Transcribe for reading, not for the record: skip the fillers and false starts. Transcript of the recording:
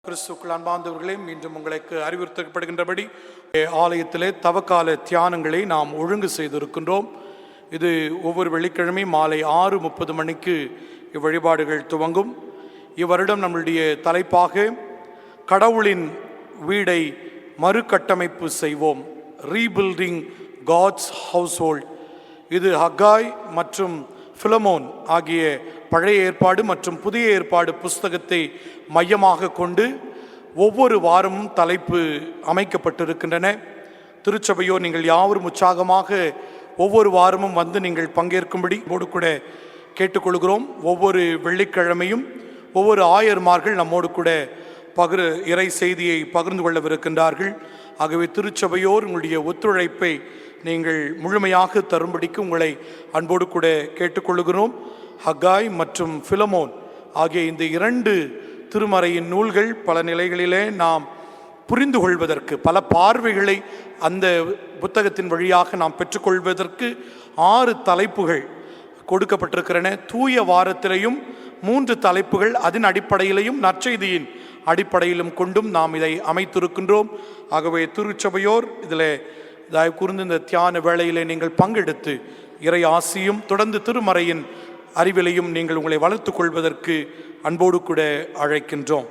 கிறிஸ்துக்கள் அன்பார்ந்தவர்களே, மீண்டும் உங்களுக்கு அறிவுறுத்தப்படுகின்றபடி ஆலயத்திலே தவக்கால தியானங்களை நாம் ஒழுங்கு செய்திருக்கின்றோம். இது ஒவ்வொரு வெள்ளிக்கிழமை மாலை 6:30 மணிக்கு இவ்வழிபாடுகள் துவங்கும். இவ்வருடம் நம்முடைய தலைப்பாக கடவுளின் வீடை மறுகட்டமைப்பு செய்வோம், ரீபில்டிங் காட்ஸ் ஹவுஸ்ஹோல்ட். இது ஹக்காய் மற்றும் பிலமோன் ஆகிய பழைய ஏற்பாடு மற்றும் புதிய ஏற்பாடு புஸ்தகத்தை மையமாக கொண்டு ஒவ்வொரு வாரமும் தலைப்பு அமைக்கப்பட்டிருக்கின்றன. திருச்சபையோ நீங்கள் யாவரும் உற்சாகமாக ஒவ்வொரு வாரமும் வந்து நீங்கள் பங்கேற்கும்படி நம்மோடு கூட கேட்டுக்கொள்கிறோம். ஒவ்வொரு வெள்ளிக்கிழமையும் ஒவ்வொரு ஆயர்மார்கள் நம்மோடு கூட இறை செய்தியை பகிர்ந்து கொள்ளவிருக்கின்றார்கள். ஆகவே திருச்சபையோர் உங்களுடைய ஒத்துழைப்பை நீங்கள் முழுமையாக தரும்படிக்கு உங்களை அன்போடு கூட கேட்டுக்கொள்கிறோம். ஹக்காய் மற்றும் பிலமோன் ஆகிய இந்த 2 திருமறையின் நூல்கள் பல நிலைகளிலே நாம் புரிந்து கொள்வதற்கு, பல பார்வைகளை அந்த புத்தகத்தின் வழியாக நாம் பெற்றுக்கொள்வதற்கு 6 தலைப்புகள் கொடுக்கப்பட்டிருக்கின்றன. தூய வாரத்திலையும் 3 தலைப்புகள், அதன் அடிப்படையிலையும் நற்செய்தியின் அடிப்படையிலும் கொண்டும் நாம் இதை அமைத்திருக்கின்றோம். ஆகவே திருச்சபையோர் இதில் தயவு கூர்ந்து இந்த தியான வேளையிலே நீங்கள் பங்கெடுத்து இறை ஆசியும் தொடர்ந்து திருமறையின் அறிவிலையும் நீங்கள் உங்களை வளர்த்து கொள்வதற்கு அன்போடு கூட அழைக்கின்றோம்.